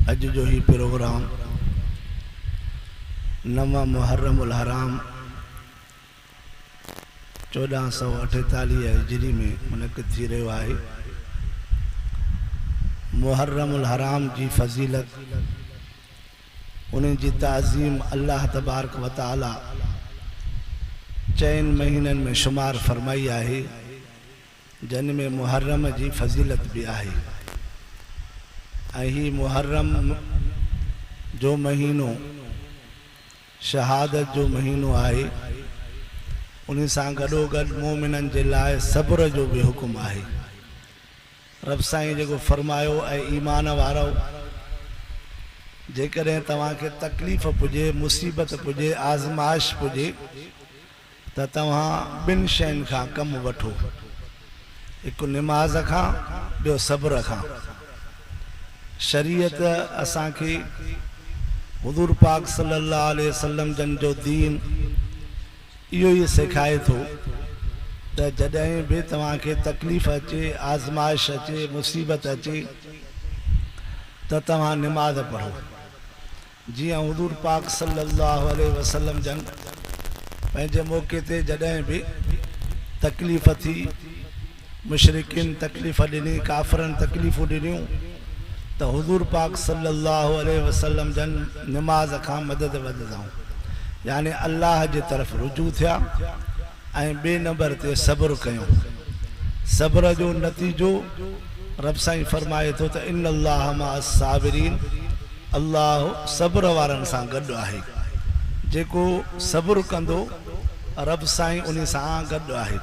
अज जो ही प्रोग्राम 9 मुहर्रम उल हराम 1448 हिजरी में मुनक़िद थी रहियो आहे। मुहर्रम उल हराम जी फज़ीलत, उन जी ताज़ीम अल्लाह तबारक व तआला चैन महीनन में शुमार फरमाई आहे, जन में मुहर्रम जी फज़ीलत भी आहे। ही मुहर्रम जो महीनो शहादत जो महीनो आहे। उन सां गॾोगॾु मोमिनन जे लाइ सब्र जो भी हुक्म आहे। रब साईं जेको फरमायो, ऐं ईमान वारो, जेकॾहिं तव्हांखे तकलीफ़ पुजे, मुसीबत पुजे, आज़माइश पुजे, त तव्हां ॿिनि शयुनि खां कमु वठो, हिकु निमाज़ खां, ॿियो सब्र खां। शरीयत असांखे हुज़ूर पाक सल्लल्लाहु अलैहि वसल्लम जन जो दीन इहो ई सेखारे थो त जॾहिं बि तव्हांखे तकलीफ़ अचे, आज़माइश अचे, मुसीबत अचे, त तव्हां निमाज़ पढ़ो। जीअं हुज़ूर पाक सल्लल्लाहु अलैहि वसल्लम जन पंहिंजे मौक़े ते जॾहिं बि तकलीफ़ थी, मुशरिकिन तकलीफ़ ॾिनी, काफ़िरनि तकलीफ़ूं ॾिनियूं, त हुज़ूर पाक सल्लल्लाहु अलैहि वसल्लम जन निमाज़ खां मदद वठंदा, यानी अल्लाह जे तरफ़ रुजू थिया। ऐं ॿिए नंबर ते सब्र कयूं। सब्र जो नतीजो रब साईं फरमाए थो त इन्नल्लाह मअस साबिरीन, अल्लाह सब्र वारनि सां गॾु आहे। जेको सब्र कंदो रब साईं उन सां गॾु आहे।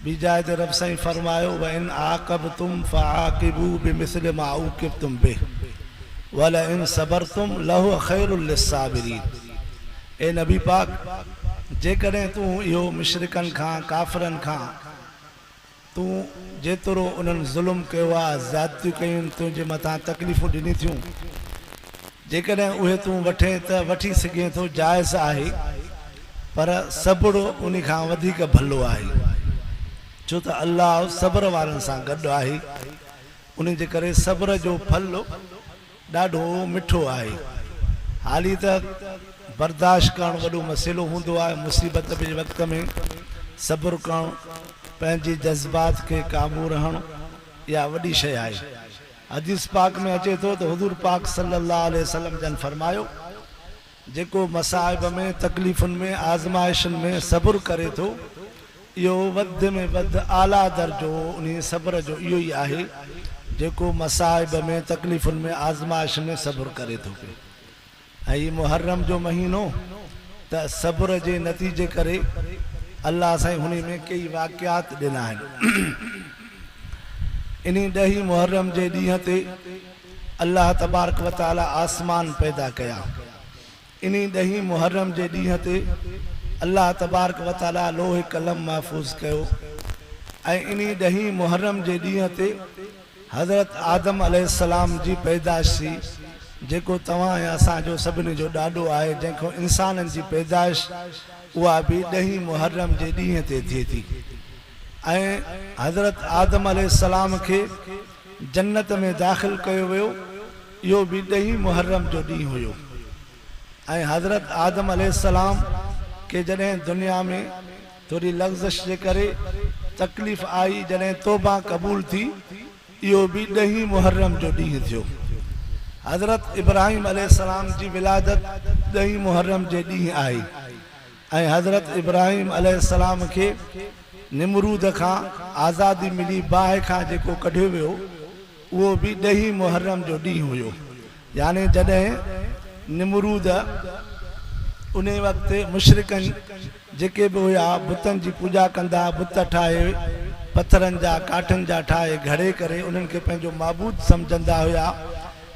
ॿी जाइ ते रब साईं फरमायो, व इन आक़बतुम फआक़िबू बिमिस्लि मा उक़िबतुम बिह वल इन सबरतुम लहु खैरुल लिस्साबिरीन। ए नबी पाक, जेकॾहिं तूं इहो मुशरिकनि खां, काफ़िरनि खां तूं जेतिरो उन्हनि ज़ुल्म कयो आहे, ज़्यादतियूं कयूं, तुंहिंजे मथां तकलीफ़ूं ॾिनी थियूं, जेकॾहिं उहे तूं वठे त वठी सघे थो, जाइज़ आहे, पर सब्र उन खां वधीक भलो आहे, छो त अल्लाह सब्र वारनि सां गॾु आहे। उन जे करे सब्र जो फल ॾाढो मिठो आहे। हाली त बर्दाश्त करणु वॾो मसइलो हूंदो आहे। मुसीबत जे वक़्त में सब्र करणु, पंहिंजे जज़्बात खे क़ाबू रहणु, इहा वॾी शइ आहे। हदीस पाक में अचे थो त हुज़ूर पाक सल्लल्लाहु अलैहि वसल्लम जन फरमायो, जेको मसाइब में, तकलीफ़ुनि में, आज़माइशुनि में सब्र करे थो, इहो वध में वध आला दर्जो उन सब्र जो इहो ई आहे, जेको मसाइब में, तकलीफ़ुनि में, आज़माइश में सब्र करे थो पियो। ऐं हीउ मुहर्रम जो महीनो त सब्र जे नतीजे करे अल्लाह साईं हुन में कई वाक़ियात ॾिना आहिनि। इन 10 मुहर्रम जे ॾींहं ते अल्लाह तबारक व तआला आसमान पैदा कया। इन 10 मुहर्रम जे ॾींहं ते अल्लाह तबारक व तआला लोहे कलम महफ़ूज़ कयो। ऐं इन 10 मुहर्रम जे ॾींहं ते हज़रत आदम अलैहिस्सलाम जी पैदाइश थी, जेको तव्हां या असांजो सभिनी जो ॾाढो आहे, जंहिंखां इंसाननि जी पैदाइश उहा बि 10 मुहर्रम जे ॾींहं ते थिए थी। ऐं हज़रत आदम अलैहिस्सलाम खे जन्नत में दाख़िल कयो वियो, इहो बि 10 मुहर्रम जो ॾींहुं हुयो। ऐं हज़रत आदम अलैहिस्सलाम के जॾहिं दुनिया में थोड़ी लग़्ज़श जे करे तकलीफ़ आई, जॾहिं तौबा क़बूल थी, इहो बि 10 मुहर्रम जो ॾींहुं थियो। हज़रत इब्राहिम अलैहिस्सलाम जी विलादत 10 मुहर्रम जे ॾींहुं आई। ऐं हज़रत इब्राहिम अलैहिस्सलाम खे निमरूद खां आज़ादी मिली, बाहि खां जेको कढियो वियो, उहो बि 10 मुहर्रम जो ॾींहुं हुयो। यानी जॾहिं निमरूद उन वक़्तु मुशरिकनि जेके बि हुया, बुतनि जी पूॼा कंदा, बुत ठाहे, पथरनि जा, काठनि जा ठाहे, घड़े करे उन्हनि खे पंहिंजो माबूद सम्झंदा हुया।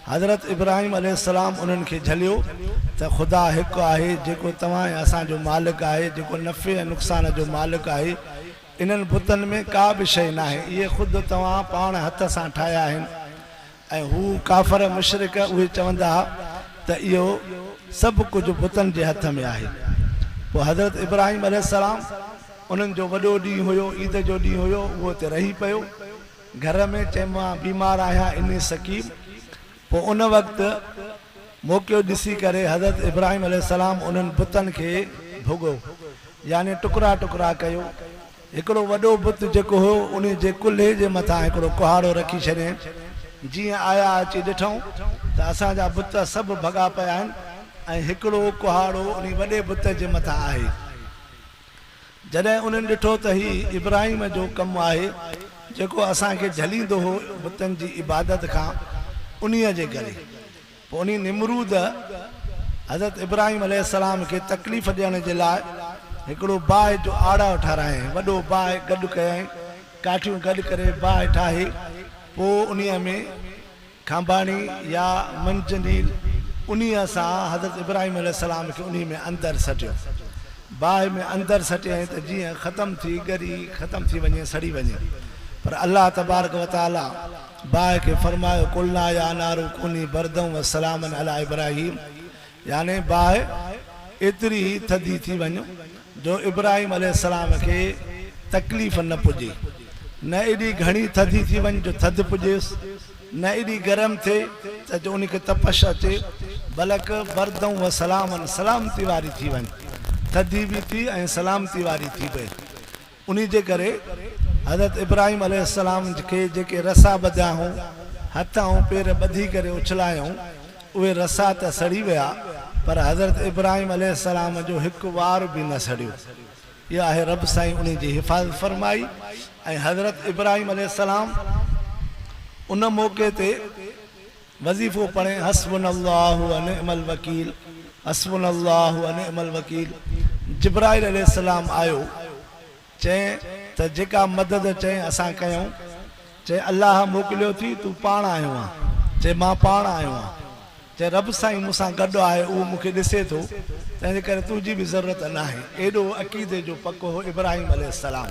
हज़रत इब्राहिम अलैहिस्सलाम उन्हनि खे झलियो त ख़ुदा हिकु आहे, जेको तव्हां ऐं असांजो मालिक आहे, जेको नफ़े ऐं नुक़सान जो मालिक आहे। इन्हनि बुतनि में का बि शइ न आहे, इहे ख़ुदि तव्हां पाण हथ सां ठाहिया आहिनि। ऐं हू काफ़िर मुशरिक उहे चवंदा त इहो सभु कुझु बुतनि जे हथ में आहे। पोइ हज़रत इब्राहिम अलैहिस्सलाम उन्हनि जो वॾो ॾींहुं हुयो, ईद जो ॾींहुं हुयो, उहो त रही पियो घर में। चए मां बीमार आहियां, इन सकीम। पोइ उन वक़्तु मौक़ो ॾिसी करे हज़रत इब्राहिम अलैहिस्सलाम उन्हनि बुतनि खे भुॻो यानी टुकड़ा टुकड़ा कयो। हिकिड़ो वॾो बुत जेको हो उन जे कुल्हे जे मथां हिकिड़ो कुहाड़ो रखी छॾियईं। जीअं आया अची ॾिठूं त असांजा बुत सभु भॻा पिया आहिनि ऐं हिकिड़ो कुहाड़ो उन वॾे बुत जे मथां आहे। जॾहिं उन्हनि ॾिठो त ही इब्राहिम जो कमु आहे जेको असांखे झलींदो हो बुतनि जी इबादत खां, उन्हीअ जे करे पोइ उन निमरूद हज़रत इब्राहिम अलैहिस्सलाम खे तकलीफ़ ॾियण जे लाइ हिकिड़ो बाहि जो आड़ा ठारायईं, वॾो बाहि गॾु कयईं, काठियूं गॾु करे बाहि ठाहे पोइ उन्हीअ में खांबाणी या मंजनील उन्हीअ सां हज़रत इब्राहिम अलैहिस्सलाम खे उन्हीअ में अंदरि सटियो। बाहि में अंदरि सटियईं त जीअं ख़तमु थी ॻरी ख़तमु थी वञे, सड़ी वञे। पर अल्लाह तबारक व तआला बाहि खे फरमायो कुलना या नारू कुनी बरदम व सलामन अला इब्राहिम, यानी बाहि एतिरी ई थधी थी वञो जो इब्राहिम अलैहिस्सलाम खे तकलीफ़ न पुॼे, न एॾी घणी थधी थी वञे जो थधि पुॼेसि, न एॾी गरम थिए त जो उनखे तपश अचे, बल्कि बरदम व सलामन सलामती वारी थी वञे, थधी बि थी ऐं सलामती वारी थी पए। उन जे करे हज़रत इब्राहिम अलैहिस्सलाम खे जेके रसा ॿधिया हुआ, हथ ऐं पेर ॿधी करे उछलायूं, उहे रसा त सड़ी विया पर हज़रत इब्राहिम अलैहिस्सलाम जो हिकु वार बि न सड़ियो। इहा आहे रब साईं उन जी हिफ़ाज़त फरमाई। ऐं हज़रत इब्राहिम अलैहिस्सलाम उन मौक़े ते वज़ीफ़ो पढ़े हस्बुनल्लाहु व निअमल वकील, हस्बुनल्लाहु व निअमल वकील। जिब्राइल अलैहिस्सलाम आयो, चए त जेका मदद चए असां कयूं। चए अल्लाह मोकिलियो थी, तूं पाण आयो आहे। चए मां पाण आयो आहियां। चए रब साईं मूंसां गॾु आहे, उहो मूंखे ॾिसे थो, तंहिंजे करे तुंहिंजी बि ज़रूरत न आहे। एॾो अक़ीदे जो पको हो इब्राहिम अलैहिस्सलाम।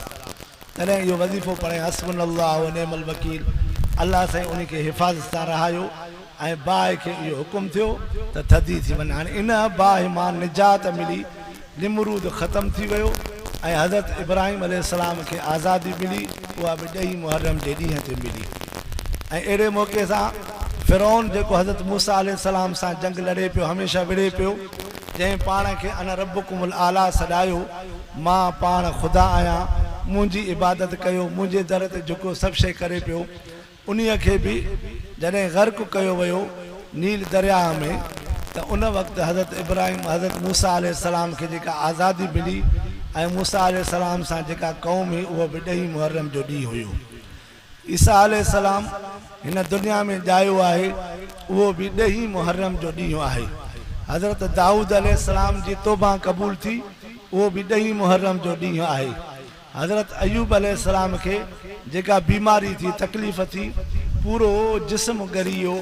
तॾहिं इहो वज़ीफ़ो पढ़े हस्बुनल्लाहु व निअमल वकील। अल्लाह साईं उनखे हिफ़ाज़त सां रहायो ऐं बाहि खे इहो हुकुम थियो त थधी थी वञे। हाणे इन बाहि मां निजात मिली, निमरूद ख़तमु थी वियो ऐं हज़रत इब्राहिम अलैहिस्सलाम खे आज़ादी मिली, उहा बि 2 मुहर्रम जे ॾींहं ते मिली। ऐं अहिड़े मौक़े सां फ़िरौन जेको हज़रत मूसा अलैहिस्सलाम सां जंग लड़े पियो, हमेशह विड़े पियो, जंहिं पाण खे अना रब्बुकुमुल आला सॾायो, मां पाण ख़ुदा आहियां, मुंहिंजी इबादत कयो, मुंहिंजे दर ते जेको सभु शइ करे पियो, उन्हीअ खे बि जॾहिं ग़र्क़ कयो वियो नील दरिया में, त उन वक़्तु हज़रत इब्राहिम हज़रत मूसा अलैहिस्सलाम खे जेका आज़ादी मिली ऐं मूसा अलैहिस्सलाम सां जेका क़ौम हुई, उहो बि 2 मुहर्रम जो ॾींहुं हुयो। ईसा अलैहिस्सलाम हिन दुनिया में ॼायो आहे, उहो बि 2 मुहर्रम जो ॾींहुं आहे। हज़रत दाऊद अलैहिस्सलाम जी तौबा क़बूल थी, उहो बि 2 मुहर्रम जो ॾींहुं आहे। हज़रत अयूब अलैहिस्सलाम खे जेका बीमारी थी, तकलीफ़ थी, पूरो जिस्म ॻरी वियो,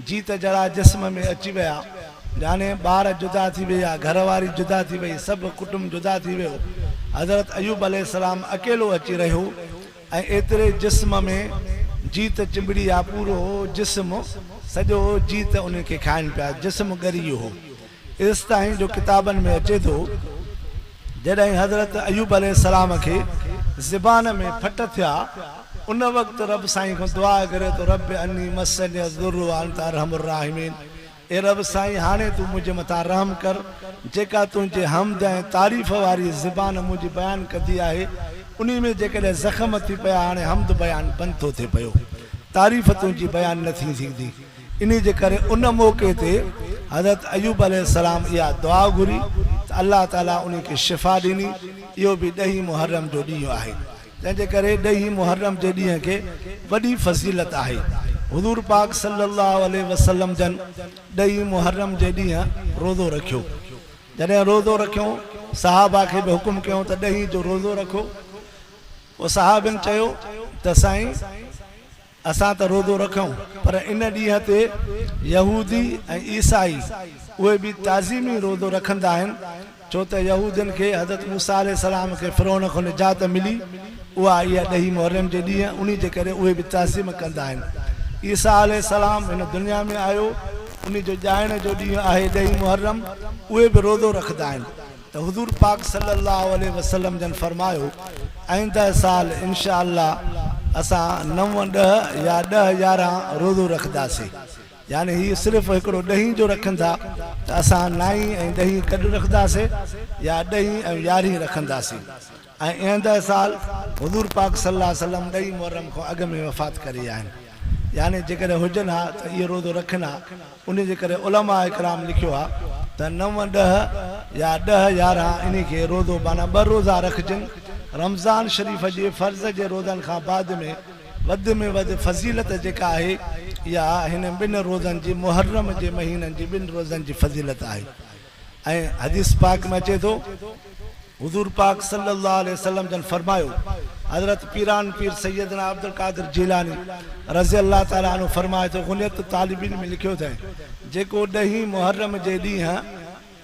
जीत जड़ा जिस्म में अची विया, यानी ॿार जुदा थी विया, घरवारी जुदा थी वई, सभु कुटुंब जुदा थी वियो। हज़रत अयूब अलैहिस्सलाम अकेलो अची रहियो ऐं एतिरे जिस्म में जीत चिंबड़ी आहे, पूरो जिस्म सॼो जीत उनखे खाइनि पिया, जिस्म ॻरी वियो हो। एसि ताईं जो किताबनि में अचे थो, जॾहिं हज़रत अयूब अलैहिस्सलाम खे ज़बान में फट थिया, उन वक़्तु रब साईं खां दुआ करे तो रब अन्नी मस्सनी ज़ुर्रु व अंता अरहमुर राहिमीन। ए रब साईं हाणे तूं मुंहिंजे मथां रहम कर, जेका तुंहिंजे हमद ऐं तारीफ़ वारी ज़बान मुंहिंजी बयानु कंदी आहे, उन में जेकॾहिं ज़ख़्म थी पिया, हाणे हमद बयानु बंदि थो थिए पियो, तारीफ़ तुंहिंजी बयानु नथी थींदी। इन जे करे उन मौक़े ते हज़रत अयूब अलैहिस्सलाम इहा दुआ घुरी त अल्लाह ताला उनखे शिफ़ा ॾिनी। इहो बि 2 मुहर्रम जो ॾींहुं आहे, तंहिंजे करे 2 मुहर्रम जे ॾींहं खे वॾी फज़ीलत आहे। हुज़ूर पाक सल्लल्लाहु अलैहि वसल्लम जन 2 मुहर्रम जे ॾींहुं रोज़ो रखियो। जॾहिं रोज़ो रखियो, सहाबा खे बि हुकुम कयूं त 2 जो रोज़ो रखो। पोइ सहाबिन चयो त साईं असां त रोज़ो रखूं, पर इन ॾींहं ते यहूदी ऐं ईसाई उहे बि ताज़ीमी रोज़ो रखंदा आहिनि, छो त यहूदियुनि खे हज़रत मूसा अलैहिस्सलाम खे फ़िरौन खां निजात मिली, उहा इहा 2 मुहर्रम जे ॾींहुं, उन जे करे उहे बि ताज़ीम कंदा आहिनि। ईसा अलैहिस्सलाम हिन दुनिया में आयो, उन जो ॼाइण जो ॾींहुं आहे 2 मुहर्रम, उहे बि रोज़ो रखंदा आहिनि। त हुज़ूर पाक सल्लल्लाहु अलैहि वसल्लम जन फरमायो, आइंदा साल इंशा अल्लाह असां 9, 10 या 10, 11 रोज़ो रखंदासीं, यानी ही सिर्फ़ु हिकिड़ो ॾहीं जो रखनि था त असां नाई ऐं ॾहीं गॾु रखंदासीं या ॾहीं ऐं यारहीं रखंदासीं। ऐं ईंदड़ साल हुज़ूर पाक सल्लल्लाहु अलैहि वसल्लम ॾहीं मुहर्रम खां अॻु में वफ़ात करे आहिनि। यानी जेकॾहिं हुजनि हा त इहो रोज़ो रखनि हा। उन जे करे उलमा इकराम लिखियो आहे त 9, 10 या 10, 11 इन खे रोज़ो माना 2 रोज़ा रखजनि। रमज़ान शरीफ़ जे फ़र्ज़ जे रोज़नि खां बाद में वधि फज़ीलत जेका आहे इहा हिन 2 रोज़नि जी मुहर्रम जे महीननि जी 2 रोज़नि जी फज़ीलत आहे। ऐं हदीस पाक में अचे थो हुज़ूर पाक सल्लल्लाहु अलैहि वसल्लम जन फरमायो, हज़रत पीरान पीर सैयदना अब्दुल कादिर जिलानी रज़ी अल्लाह ताला अन्हु फरमाए थो, गुनियत तालिबीन में लिखियो अथई जेको 10 मुहर्रम जे ॾींहुं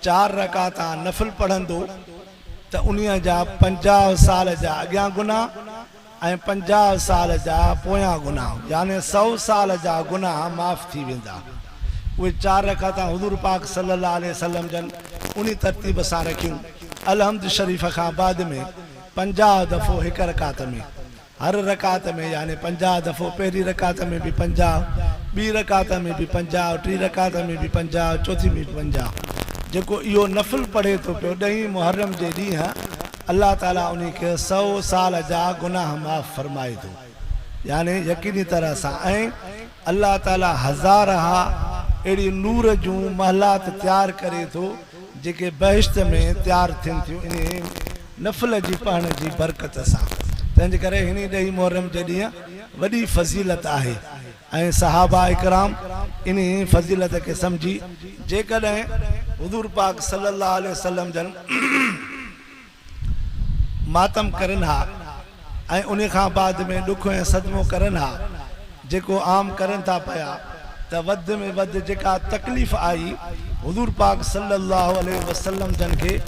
4 रकात नफ़िल पढ़ंदो त उन्हीअ जा 50 साल जा अॻियां गुनाह ऐं 50 साल जा पोयां गुनाह यानी 100 साल जा गुनाह माफ़ थी वेंदा। उहे 4 रकात हुज़ूर पाक सल्लल्लाहु अलैहि वसल्लम जन उन तरतीब सां रखियूं। अलहम्द शरीफ़ खां बाद में 50 दफ़ो हिक रकात में, हर रकात में यानी 50 दफ़ो, पहिरीं रकात में बि 50, ॿी रकात में बि 50, टी रकात में बि 50, चौथी में बि 50। जेको इहो नफ़िल पढ़े थो पियो 10 मुहर्रम जे ॾींहुं अल्लाह ताला उन खे 100 साल जा गुनाह माफ़ फरमाए थो। यानी यकीनी तरह सां ऐं अल्लाह ताला हज़ार अहिड़ी नूर जूं महलात तैयार करे थो जेके बहिश्त में तैयार थियनि थियूं इन नफ़िल जी पढ़ण जी बरकत सां। तंहिंजे करे हिन 10 मुहर्रम जे ॾींहुं वॾी फज़ीलत आहे ऐं सहाबा इकराम इन फज़ीलत खे सम्झी जेकॾहिं हुज़ूर पाक सल्लल्लाहु अलैहि वसल्लम जन मातम करनि हा ऐं उन खां बाद में ॾुख ऐं सदमो करनि हा जेको आम करनि था पिया त वधि में वधि जेका तकलीफ़ आई हुज़ूर पाक सल्लल्लाहु अलैहि वसल्लम जन खे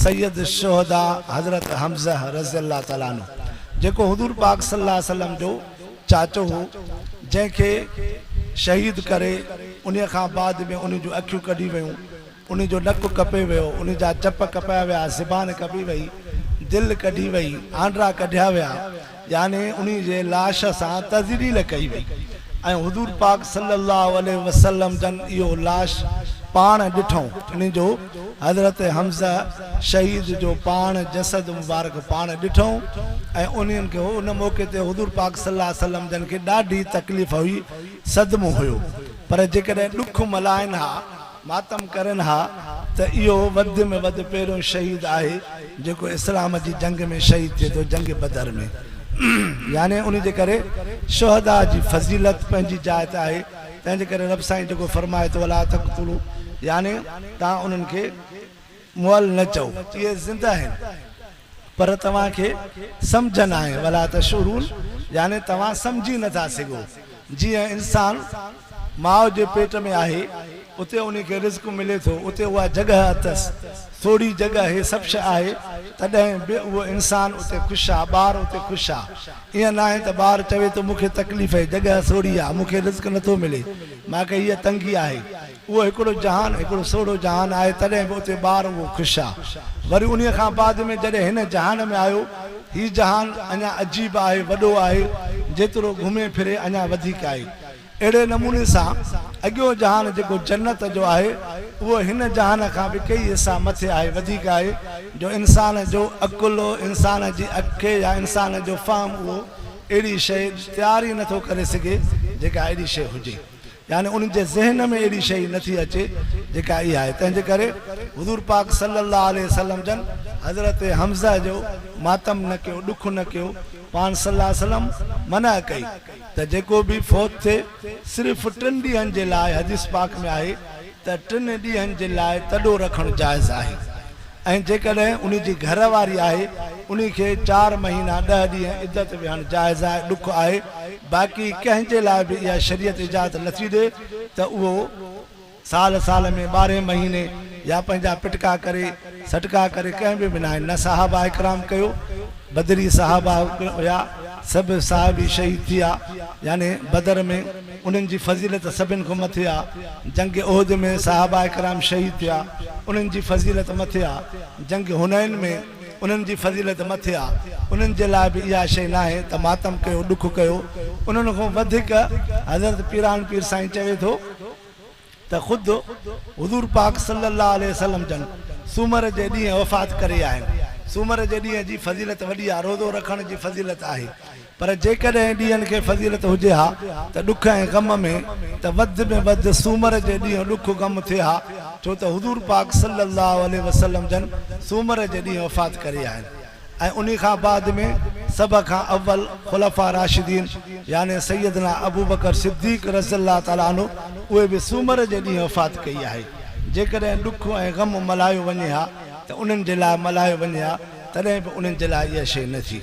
सैयद शुहदा हज़रत हमज़ा रज़ी अल्लाह ताला अन्हु जेको हुज़ूर पाक सल्लल्लाहु अलैहि वसल्लम जो चाचो हो जंहिंखे शहीद करे उन खां बाद में उन जूं अखियूं कढी वियूं, उन जो नकु कपे वियो, उन जा चप कपाया विया, ज़बान कपी वई, दिलि कढी वई, आंड्रा कढिया विया, यानी उन जे लाश सां तज़रील कई वई। ऐं हुज़ूर पाक सल्लल्लाहु अलैहि वसल्लम जन इहो लाश पाण ॾिठो, इन जो हज़रत हमज़ा शहीद जो पाण जसद मुबारक पाण ॾिठो ऐं उन्हनि खे उन मौक़े ते हुज़ूर पाक सल्लल्लाहु अलैहि वसल्लम जन खे ॾाढी तकलीफ़ हुई, सदमो हुयो। पर जेकॾहिं ॾुख मल्हाइनि हा, मातम करनि हा त इहो वधि में वधि पहिरियों शहीद आहे जेको इस्लाम जी जंग में शहीद थिए थो, जंग बदर में। यानी उन जे करे शुहदा जी फज़ीलत पंहिंजी जाइ ते आहे। तंहिंजे करे रब साईं जेको फरमाए थो वला तक़तुलू, यानी तव्हां उन्हनि खे मुअल न चओ, इहे ज़िंदा आहिनि पर तव्हांखे सम्झ न आहे। वला तशउरून, यानी तव्हां सम्झी नथा सघो। जीअं इंसान माउ जे पेट में आहे उते उन खे रिज़्क मिले थो, उते उहा जॻह अथसि, थोरी जॻह हे सभु शइ आहे, तॾहिं बि उहो इंसान उते ख़ुशि आहे, ॿार उते ख़ुशि आहे। ईअं न आहे त ॿार चवे थो मूंखे तकलीफ़ आहे, जॻह थोरी आहे, मूंखे रिज़्क नथो मिले, मूंखे हीअ तंगी आहे। उहो हिकिड़ो जहान, हिकिड़ो सोढ़ो जहान आहे, तॾहिं बि उते ॿार उहो ख़ुशि आहे। वरी उन खां बाद में जॾहिं हिन जहान में आयो, हीउ जहान अञा अजीब आहे, वॾो आहे, जेतिरो घुमे फिरे अञा वधीक आहे। अहिड़े नमूने सां अॻियो जहान जेको जन्नत जो आहे उहो हिन जहान खां बि कई हिसा मथे आहे, वधीक आहे, जो इंसान जो अकुलो, इंसान जी अखि या इंसान जो फ़हम उहो अहिड़ी शइ तयारु ई नथो करे सघे जेका अहिड़ी शइ हुजे, यानी उन जे ज़हन में अहिड़ी शइ नथी अचे जेका इहा आहे। तंहिंजे करे हुज़ूर पाक सल्लल्लाहु अलैहि वसल्लम जन हज़रत हमज़ा जो मातम न कयो, ॾुख न कयो। पाण सल्लल्लाहु अलैहि वसल्लम मना कई त जेको बि फौत थिए सिर्फ़ु 3 ॾींहंनि जे लाइ, हदीस पाक में आहे त 3 ॾींहंनि जे लाइ तॾो रखणु जाइज़ आहे। ऐं जेकॾहिं उन जी घर वारी आहे उन खे 4 महीना 10 ॾींहं इद्दत विहणु जाइज़ आहे, ॾुख आहे। बाक़ी कंहिंजे लाइ बि इहा शरीयत इजाज़त नथी ॾे त उहो साल साल में 12 महीने या पंहिंजा पिटका करे सटका करे कंहिं बि न आहे। न साहबा इकराम कयो, बदरी साहबा हुया, सभु साहबी शहीद थिया, यानी बदर में उन्हनि जी फज़ीलत सभिनि खां मथे आहे। जंग उहद में साहबा इकराम शहीद थिया, उन्हनि जी फज़ीलत मथे आहे। जंग हुनैन में उन्हनि जी फज़ीलत मथे आहे। उन्हनि जे लाइ बि इहा शइ न आहे त मातम कयो, ॾुख कयो। उन्हनि खां वधीक हज़रत पीरान पीर साईं चवे थो त ख़ुदि हुज़ूर पाक सल्लल्लाहु अलैहि वसल्लम जन सूमर जे ॾींहुं वफ़ात करे आहिनि। सूमर जे ॾींहं जी फज़ीलत वॾी आहे, रोज़ो रखण जी फज़ीलत आहे। पर जेकॾहिं ॾींहंनि खे फज़ीलत हुजे हा त ॾुख ऐं ग़म में त वधि में वधि सूमर जे ॾींहुं ॾुख ग़म थिए हा, छो त हुज़ूर पाक सल्लल्लाहु अलैहि वसल्लम जन सूमर जे ॾींहुं वफ़ात करे आहिनि। ऐं उन खां बाद में सभ खां अव्वल ख़ुलफ़ा राशिदीन यानी सैयदना अबू बकर सिद्दीक़ रज़ियल्लाहु ताला अन्हु उहे बि सूमर जे ॾींहुं वफ़ात कई आहे। जेकॾहिं ॾुख ऐं ग़म मल्हायो वञे हा त उन्हनि जे लाइ मल्हायो वञे हा, तॾहिं बि उन्हनि जे लाइ इहा शइ न थी।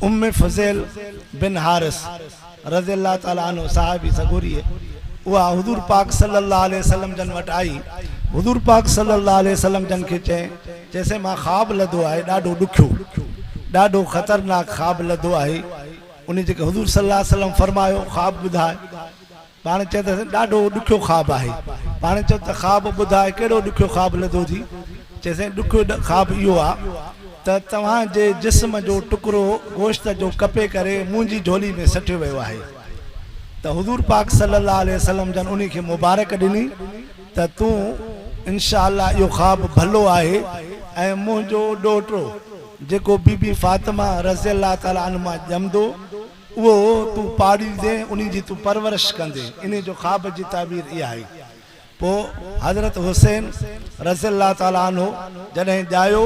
उम्मे फज़ैल बिन हारिस रज़ियल्लाहु ताला अन्हु साहबी सगोरी उहा हुज़ूर पाक सल्लल्लाहु अलैहि वसल्लम जन वटि आई। हुज़ूर पाक सल्लल्लाहु अलैहि वसल्लम जन खे चइसे मां ख़्वाब लधो आहे, ॾाढो ॾुखियो, ॾाढो ख़तरनाक ख़्वाब लधो आहे। उन जेके हुज़ूर सल्लल्लाहु अलैहि वसल्लम फरमायो ख़्वाब ॿुधाए, पाण चए त ॾाढो ॾुखियो ख़्वाब आहे। पाण चयो त ख़्वाब ॿुधाए, कहिड़ो ॾुखियो ख़्वाब लधो थी? चइसे ॾुखियो ख़्वाब इहो आहे त तव्हांजे जिस्म जो टुकड़ो गोश्त जो कपे करे मुंहिंजी झोली में सटियो वियो आहे। त हुज़ूर पाक सल्लल्लाहु अलैहि वसल्लम जन उन खे मुबारक ॾिनी त तूं इंशाअल्लाह इहो ख़्वाब भलो आहे ऐं मुंहिंजो ॾोहिटो जेको बीबी फातिमा रज़ियल्लाहु ताला अन्हा ॼमंदो उहो तूं पाड़ींदे, उन जी तूं परवरिश कंदे। इन जो ख़्वाब जी ताबीर इहा आहे। पोइ हज़रत हुसैन रज़ियल्लाहु ताला अन्हु जॾहिं ॼायो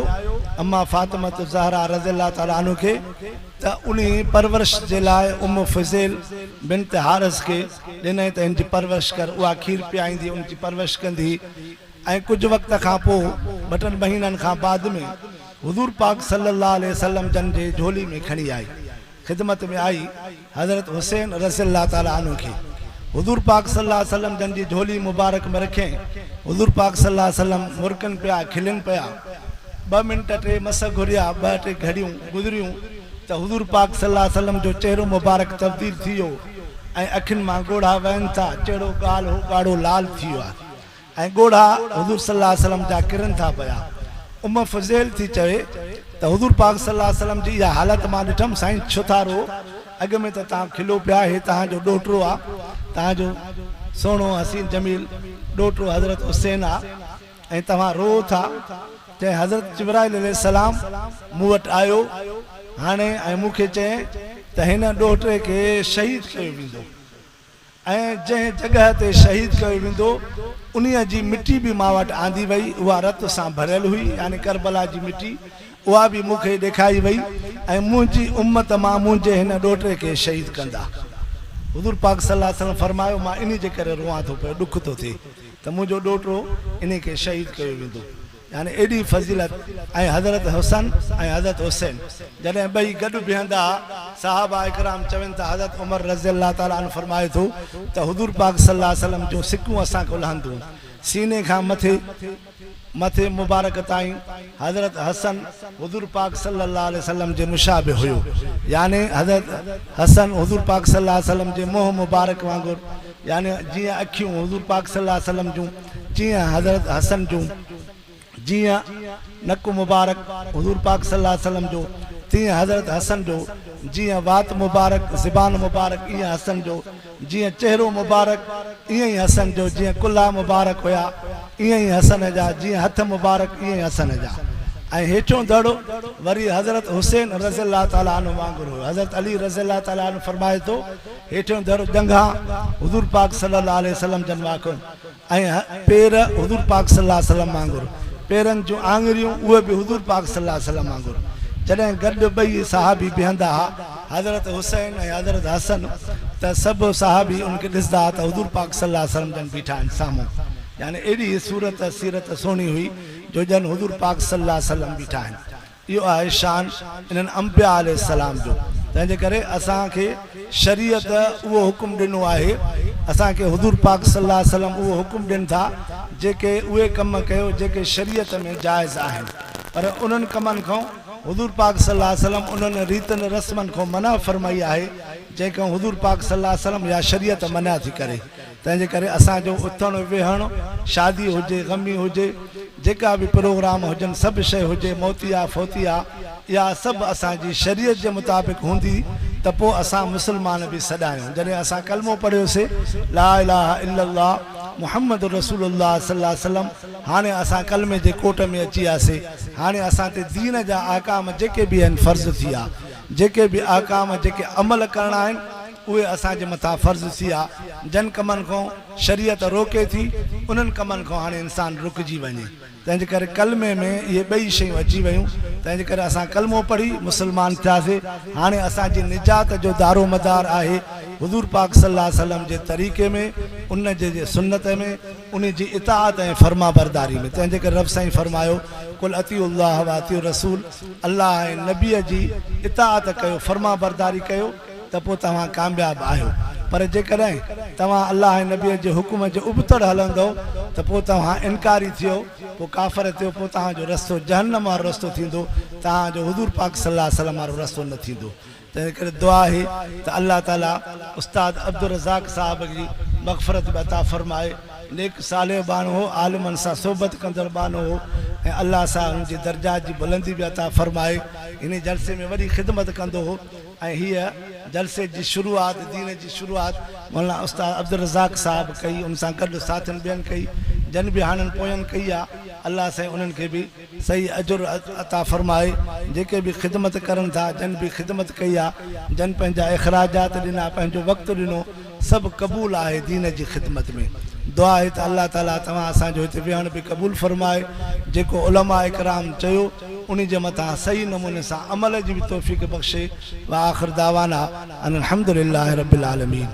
अम्मा फातिमा ज़हरा रज़ियल्लाहु ताला अन्हु खे त उन परवरिश जे लाइ उम्म फज़ैल बिन्त हारिस खे ॾिनई त हिन जी परवरिश कर। उहा खीर पीआईंदी, उन जी परवरिश कंदी। ऐं कुझु वक़्त खां पोइ 2 महीननि खां बाद में हुज़ूर पाक सल्लल्लाहु अलैहि वसल्लम जन जे झोली में खणी आई, ख़िदमत में आई हज़रत हुसैन रज़ियल्लाहु ताला अन्हु खे। हुज़ूर पाक सल्लल्लाहु अलैहि वसल्लम जन जी झोली मुबारक में रखें। हुज़ूर पाक सल्लल्लाहु अलैहि वसल्लम मुरकनि पिया, खिलनि पिया। 2 मिंट 3 मस घुरिया, 2-3 घड़ियूं गुज़रियूं त हुज़ूर पाक सल्लल्लाहु अलैहि वसल्लम जो चेहरो मुबारक तब्दील थी वियो ऐं अखियुनि मां ॻोढ़ा वहनि था। चेहरो ॻाढ़ो ॻाढ़ो लाल थी वियो आहे ऐं ॻोढ़ा हुज़ूर सल्लल्लाहु अलैहि वसल्लम जा किरनि था पिया। उम्म फज़ैल थी चवे त हुज़ूर पाक सल्लल्लाहु अलैहि वसल्लम जी इहा हालत मां ॾिठमि, साईं छो था रो? अॻ में त तव्हां खिलो पिया, हे तव्हांजो ॾोहिटो आहे, तव्हांजो सुहिणो हसीन जमील ॾोहिटो हज़रत हुसैन आहे ऐं तव्हां रो था। चए हज़रत जिब्राइल अलैहिस्सलाम मूं वटि आयो हाणे ऐं मूंखे चए त हिन ॾोहिटे खे शहीद कयो वेंदो ऐं जंहिं जॻह ते शहीद कयो वेंदो उन्हीअ जी मिटी बि मां वटि आंदी वई। उहा रत सां भरियल हुई, यानी करबला जी मिटी, उहा बि मूंखे ॾेखारी वई ऐं मुंहिंजी उम्मत मां मुंहिंजे हिन ॾोहिटे खे शहीद कंदा। हुज़ूर पाक सल्लल्लाहु अलैहि वसल्लम फरमायो मां इन जे करे रोआं थो पियो, ॾुख थो थिए त मुंहिंजो ॾोहिटो इन खे शहीद कयो वेंदो। यानी एॾी फज़ीलत। ऐं हज़रत हसन ऐं हज़रत हुसैन जॾहिं ॿई गॾु बीहंदा, साहबा इकराम चवनि था हज़रत उमर रज़ियल्लाहु ताला अन्हु फरमाए थो त हुज़ूर पाक सल्लल्लाहु अलैहि वसल्लम जूं सिकूं असांखे उल्हंदियूं सीने खां मथे मुबारक ताईं। हज़रत हसन हुज़ूर पाक सल्लल्लाहु अलैहि वसल्लम जे मुशाबे हुयो, यानी हज़रत हसन हुज़ूर पाक सल्लल्लाहु अलैहि वसल्लम जे मुंहुं मुबारक वांगुरु, यानी जीअं अखियूं हुज़ूर पाक सल्लल्लाहु अलैहि वसल्लम जूं, जीअं हज़रत हसन जूं, जीअं नक मुबारक हुज़ूर पाक सल्लल्लाहु अलैहि वसल्लम जो, तीअं हज़रत हसन जो, जीअं वात मुबारक ज़बान मुबारक ईअं हसन जो, जीअं चेहरो मुबारक ईअं ई हसन जो, जीअं कुल्हा मुबारक हुया ईअं ई हसन जा, जीअं हथ मुबारक ईअं ई हसन जा। ऐं हेठों दड़ो वरी हज़रत हुसैन रज़ियल्लाहु ताला अन्हु वांगुरु हुयो। हज़रत अली रज़ियल्लाहु ताला अन्हु फरमाए थो हेठों दड़ो जंघा हुज़ूर पाक सल्लल्लाहु अलैहि वसल्लम जन वांगुरु ऐं पेर हुज़ूर पाक सल्लल्लाहु अलैहि वसल्लम वांगुरु, पेरनि जूं आङुरियूं उहे बि हुज़ूर पाक सल्लल्लाहु अलैहि वसल्लम वांगुरु। जॾहिं गॾु ॿई साहबी बीहंदा हुआ हज़रत हुसैन ऐं हज़रत हसन त सभु साहबी उनखे ॾिसंदा त हुज़ूर पाक सल्लल्लाहु अलैहि वसल्लम जन बीठा आहिनि साम्हूं। यानी एॾी सूरत सीरत सुहिणी हुई जो ॼण हुज़ूर पाक सल्लल्लाहु अलैहि वसल्लम बीठा आहिनि। इहो आहे शान इन्हनि अंबिया अलैहिस्सलाम जो। तंहिंजे करे असांखे शरीयत उहो हुकुम ॾिनो आहे, असांखे हुज़ूर पाक सल्लल्लाहु अलैहि वसल्लम उहो हुकुम ॾियनि था जेके उहे कम कयो जेके शरीयत में जाइज़ आहिनि। पर उन्हनि कमनि खां हुज़ूर पाक सल्लल्लाहु अलैहि वसल्लम उन्हनि रीतनि रस्मनि खां मना फरमाई आहे जंहिंखां हुज़ूर पाक सल्लल्लाहु अलैहि वसल्लम या शरीयत मना थी करे। तंहिंजे करे असांजो उथणु वेहणु, शादी हुजे ग़मी हुजे, जेका बि प्रोग्राम हुजनि, सभु शइ हुजे, मोतिया फोतिया, इहा सभु असांजी शरीयत जे मुताबिक़ हूंदी त त पोइ असां मुस्लमान बि सॾायूं। जॾहिं असां कलमो पढ़ियोसीं ला इलाहा इल्लल्लाह मुहम्मद रसूलुल्लाह सल्लल्लाहु अलैहि वसल्लम, हाणे असां कलमे जे कोट में अची वियासीं। हाणे असां ते दीन जा आकाम जेके बि आहिनि फ़र्ज़ु थी विया, जेके बि आकाम जेके अमल करणा आहिनि उहे असांजे मथां फ़र्ज़ु थी विया। जन कमनि खां शरीयत रोके थी उन्हनि कमनि खां हाणे इंसानु रुकिजी वञे। तंहिंजे करे कलमे में इहे ॿई शयूं अची वियूं। तंहिंजे करे असां कलमो पढ़ी मुस्लमान थियासीं। हाणे असांजी निजात जो दारो मदार आहे हुज़ूर पाक सल्लल्लाहु अलैहि वसल्लम जे तरीक़े में, उन जे सुन्नत में, उन जी इताअत ऐं फर्मा बरदारी में। तंहिंजे करे रब साईं फरमायो कुल अतीउल्लाह व अतीउ रसूल, अल्लाह ऐं नबीअ जी इताअत कयो, फर्मा बरदारी कयो त पोइ तव्हां कामयाबु आहियो। पर जेकॾहिं तव्हां अल्लाह ऐं नबीअ जे हुकुम जे उबतड़ हलंदव त पोइ तव्हां इनकारी थियो, पोइ काफ़र थियो, पोइ तव्हांजो रस्तो जहन्नम वारो रस्तो थींदो, तव्हांजो हुज़ूर पाक सल्लल्लाहु अलैहि वसल्लम वारो रस्तो न थींदो। तंहिं करे दुआ आहे त अल्लाह ताला उस्ताद अब्दुल रज़ाक साहब जी मग़फ़रत बि अता फ़रमाए। नेक साले बानो हो, आलिमनि सां सोबत कंदड़ बानो हो ऐं अल्लाह सां हुन जी दर्जात जी बुलंदी बि अता फ़रमाए। हिन जलसे में वॾी ख़िदमत कंदो हो ऐं हीअ जलसे जी शुरूआत, दीन जी शुरूआत मौलाना उस्ताद अब्दुल रज़ाक साहब कई, उन सां गॾु साथियुनि ॿियनि कई, जन बि हाणनि पोयनि कई आहे। अल्लाह साईं उन्हनि खे बि सही अजुर अता फ़रमाए। जेके बि ख़िदमत करनि था, जन बि ख़िदमत कई आहे, जन पंहिंजा इख़राजात ॾिना, पंहिंजो वक़्तु ॾिनो, सभु क़बूल आहे दीन जी ख़िदमत में। दुआ आहे त अल्लाह ताला तव्हां असांजो हिते विहण बि क़बूल फ़रमाए। जेको उलमा इकराम चयो उन जे मथां सही नमूने सां अमल जी बि तौफ़ीक़ बख़्शे। व आख़िर दावाना अनिल हम्दुलिल्लाहि रब्बिल आलमीन।